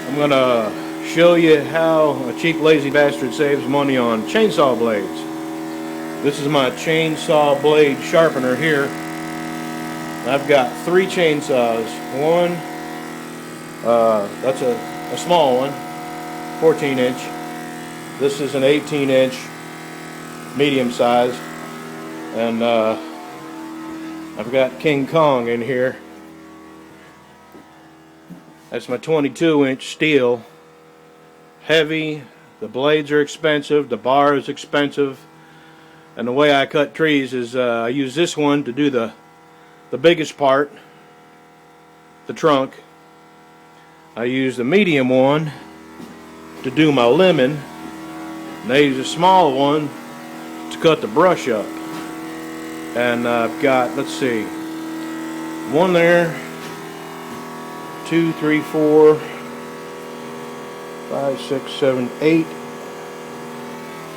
I'm gonna show you how a cheap lazy bastard saves money on chainsaw blades. This is my chainsaw blade sharpener here. I've got three chainsaws. One, that's a small one, 14 inch. This is an 18 inch, medium size. And I've got King Kong in here. That's my 22 inch steel. Heavy, the blades are expensive, the bar is expensive. And the way I cut trees is I use this one to do the biggest part, the trunk. I use the medium one to do my lemon, and I use a small one to cut the brush up. And I've got, let's see, one there, 2, 3, 4, 5, 6, 7, 8.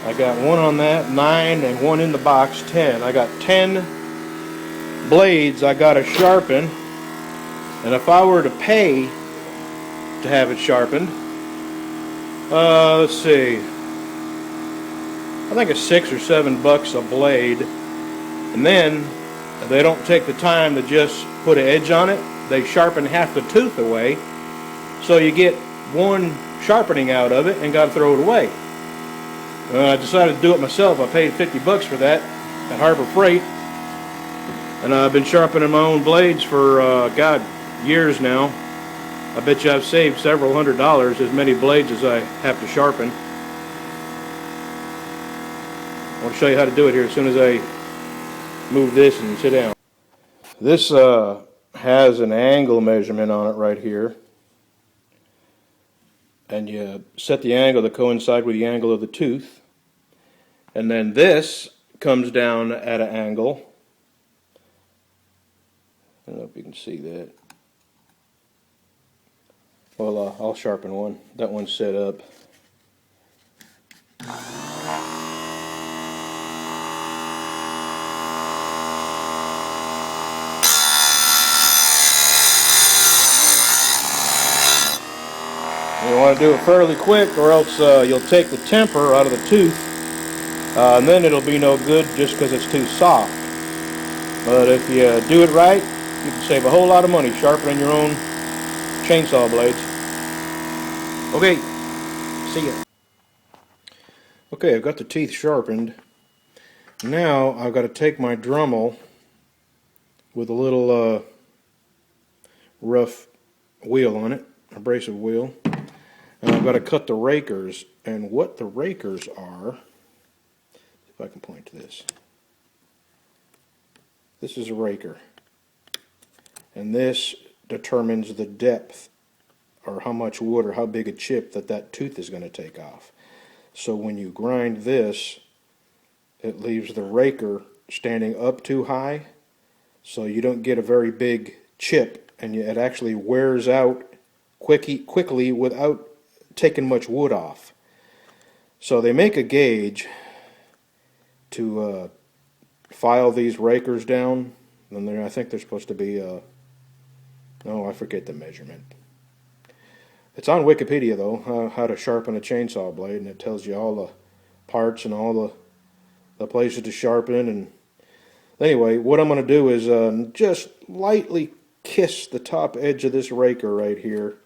I got one on that, 9, and one in the box, 10. I got 10 blades I gotta sharpen, and if I were to pay to have it sharpened, let's see, I think it's $6 or $7 a blade. And then they don't take the time to just put an edge on it. They sharpen half the tooth away, so you get one sharpening out of it and got to throw it away. I decided to do it myself. I paid $50 for that at Harbor Freight, and I've been sharpening my own blades for God, years now. I bet you I've saved several $100 as many blades as I have to sharpen. I want to show you how to do it here as soon as I move this and sit down. This has an angle measurement on it right here, and you set the angle to coincide with the angle of the tooth, and then this comes down at an angle. I don't know if you can see that. Well, I'll sharpen one. That one's set up. You want to do it fairly quick, or else you'll take the temper out of the tooth, and then it'll be no good just because it's too soft. But if you do it right, you can save a whole lot of money sharpening your own chainsaw blades. Okay, see ya. Okay, I've got the teeth sharpened. Now I've got to take my Dremel with a little rough wheel on it, abrasive wheel. And I've got to cut the rakers, and what the rakers are, if I can point to this. This is a raker, and this determines the depth, or how much wood or how big a chip that tooth is going to take off. So when you grind this, it leaves the raker standing up too high, so you don't get a very big chip, and it actually wears out quickly without taking much wood off. So they make a gauge to file these rakers down, and I think they're supposed to be I forget the measurement. It's on Wikipedia though, how to sharpen a chainsaw blade, and it tells you all the parts and all the places to sharpen. And anyway, what I'm going to do is just lightly kiss the top edge of this raker right here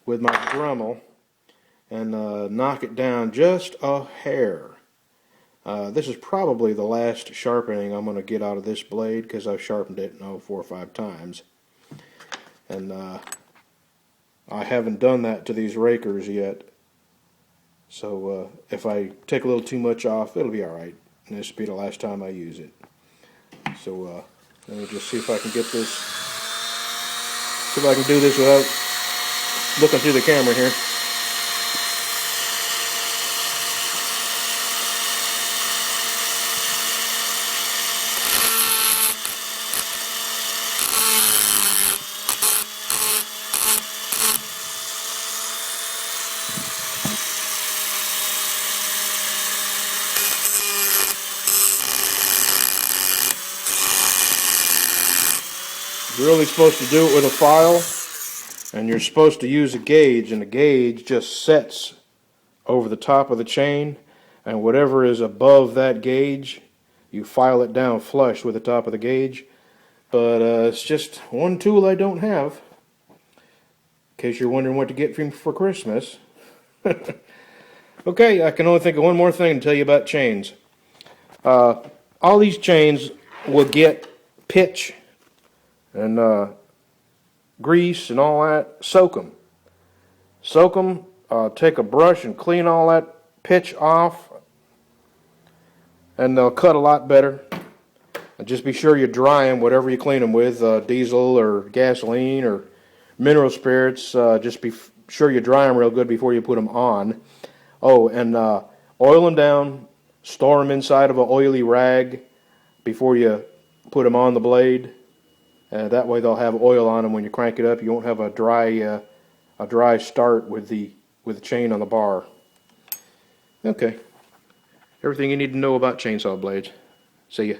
with my Dremel, and knock it down just a hair. This is probably the last sharpening I'm going to get out of this blade, because I've sharpened it 4 or 5 times. And I haven't done that to these rakers yet. So if I take a little too much off, it'll be alright. And this will be the last time I use it. So let me just see if I can get this, see if I can do this without looking through the camera here. You're really supposed to do it with a file, And you're supposed to use a gauge, and the gauge just sets over the top of the chain, and whatever is above that gauge, you file it down flush with the top of the gauge. But it's just one tool I don't have, in case you're wondering what to get for Christmas. Okay, I can only think of one more thing to tell you about chains. All these chains will get pitch and grease and all that. Soak them. Soak them. Take a brush and clean all that pitch off, and they'll cut a lot better. And just be sure you dry them, whatever you clean them with, diesel or gasoline or mineral spirits. Just be sure you dry them real good before you put them on. Oh, and oil them down. Store them inside of an oily rag before you put them on the blade. That way they'll have oil on them when you crank it up. You won't have a dry start with the chain on the bar. Okay. Everything you need to know about chainsaw blades. See ya.